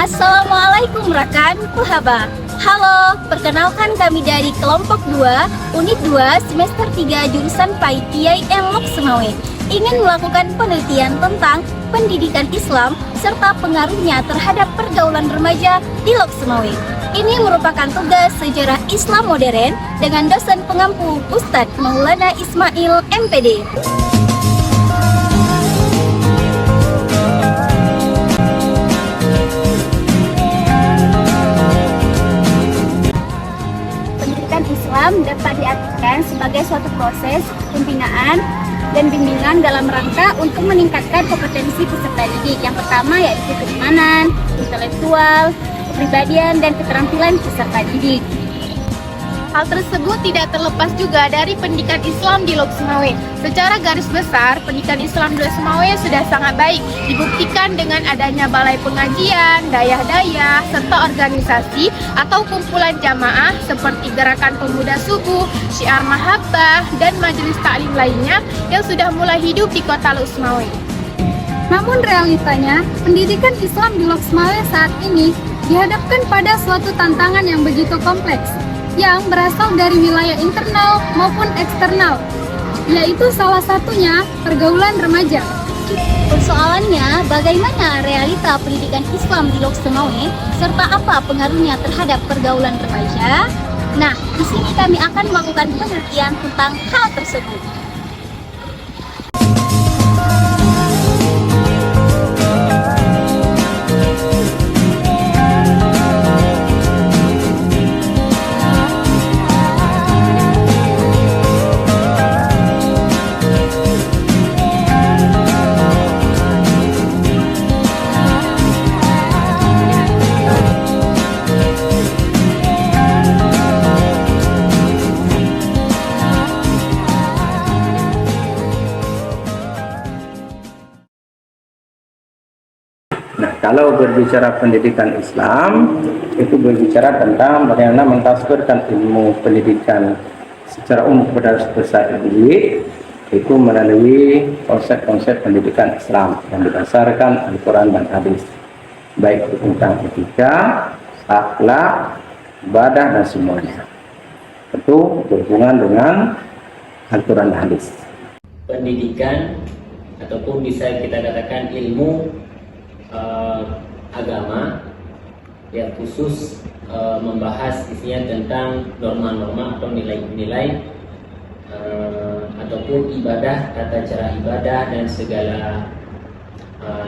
Assalamualaikum rekan Puhaba. Halo, perkenalkan kami dari kelompok 2, unit 2, semester 3 jurusan PAI Lok Semawe. Ingin melakukan penelitian tentang pendidikan Islam serta pengaruhnya terhadap pergaulan remaja di Lok Semawe. Ini merupakan tugas sejarah Islam modern dengan dosen pengampu Ustadz Maulana Ismail MPD. Islam dapat diartikan sebagai suatu proses pembinaan dan bimbingan dalam rangka untuk meningkatkan kompetensi peserta didik. Yang pertama yaitu keimanan, intelektual, kepribadian, dan keterampilan peserta didik. Hal tersebut tidak terlepas juga dari pendidikan Islam di Lok Semawe. Secara garis besar, pendidikan Islam di Lok Semawe sudah sangat baik, dibuktikan dengan adanya balai pengajian, dayah-dayah, serta organisasi atau kumpulan jamaah seperti Gerakan Pemuda Subuh, Syiar Mahabbah, dan majelis taklim lainnya yang sudah mulai hidup di kota Lok Semawe. Namun realitanya, pendidikan Islam di Lok Semawe saat ini dihadapkan pada suatu tantangan yang begitu kompleks, yang berasal dari wilayah internal maupun eksternal, yaitu salah satunya pergaulan remaja. Persoalannya, bagaimana realita pendidikan Islam di Lok Semawe serta apa pengaruhnya terhadap pergaulan remaja? Nah, di sini kami akan melakukan penelitian tentang hal tersebut. Nah, kalau berbicara pendidikan Islam, itu berbicara tentang bagaimana mentransferkan ilmu pendidikan secara umum kepada peserta didik, itu melalui konsep-konsep pendidikan Islam yang berdasarkan Al-Quran dan Hadis, baik itu tentang etika, akhlak, ibadah, dan semuanya. Itu berhubungan dengan Al-Quran dan Hadis. Pendidikan ataupun bisa kita katakan ilmu agama yang khusus membahas isinya tentang norma-norma atau nilai-nilai ataupun ibadah, tata cara ibadah, dan segala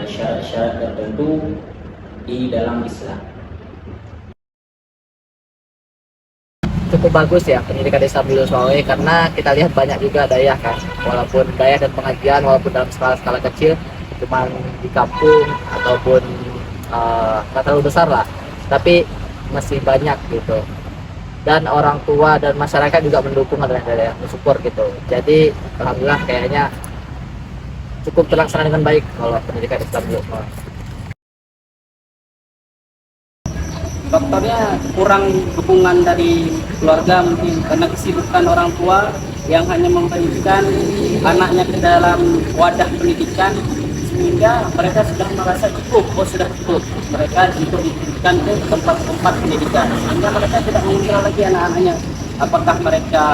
syarat-syarat tertentu di dalam Islam. Cukup bagus ya pendidikan Islam di Lok Semawe, karena kita lihat banyak juga dayah kan, walaupun dayah dan pengajian walaupun dalam skala kecil, cuman di kampung ataupun nggak terlalu besar lah, tapi masih banyak gitu. Dan orang tua dan masyarakat juga mendukung, ada yang mensupport gitu. Jadi alhamdulillah kayaknya cukup terlaksana dengan baik kalau pendidikan Islam di Lok Semawe. Faktornya kurang dukungan dari keluarga, mungkin karena kesibukan orang tua yang hanya memberikan anaknya ke dalam wadah pendidikan, sehingga mereka sudah merasa cukup, sudah cukup mereka untuk diberikan ke tempat-tempat pendidikan, sehingga mereka tidak mengira lagi anak-anaknya apakah mereka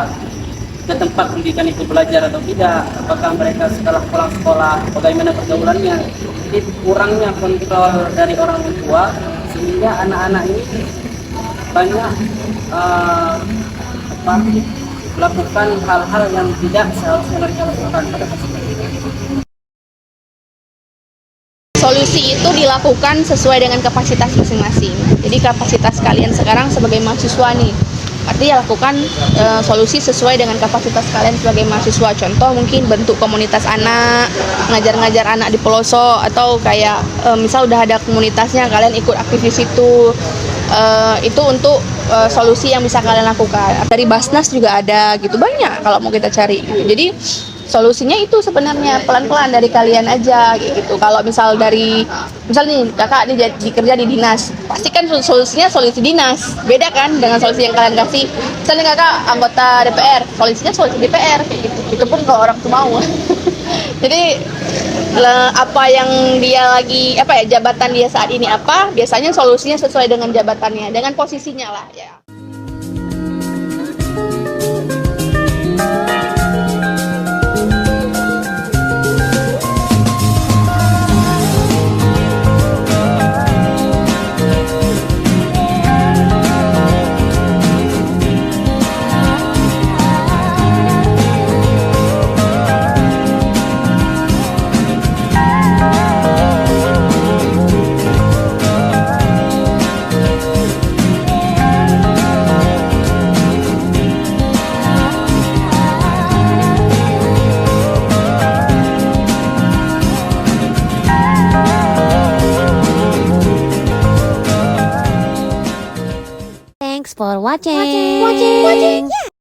ke tempat pendidikan itu belajar atau tidak, apakah mereka setelah pulang sekolah bagaimana pergaulannya. Jadi kurangnya kontrol dari orang tua, sehingga anak-anak ini banyak melakukan hal-hal yang tidak seharusnya mereka lakukan pada masa itu. Solusi itu dilakukan sesuai dengan kapasitas masing-masing. Jadi kapasitas kalian sekarang sebagai mahasiswa nih, artinya lakukan solusi sesuai dengan kapasitas kalian sebagai mahasiswa. Contoh mungkin bentuk komunitas anak, ngajar-ngajar anak di pelosok, atau kayak misal udah ada komunitasnya, kalian ikut aktif di situ. Itu untuk solusi yang bisa kalian lakukan. Dari Basnas juga ada gitu, banyak kalau mau kita cari gitu. Jadi solusinya itu sebenarnya pelan-pelan dari kalian aja gitu. Kalau misal nih kakak dikerja di dinas, pasti kan solusinya solusi dinas, beda kan dengan solusi yang kalian kasih. Misalnya kakak anggota DPR, solusinya solusi DPR kayak gitu. Itu pun kalau orang tuh mau. Jadi apa yang dia lagi jabatan dia saat ini apa, biasanya solusinya sesuai dengan jabatannya, dengan posisinya lah ya. Thanks for watching.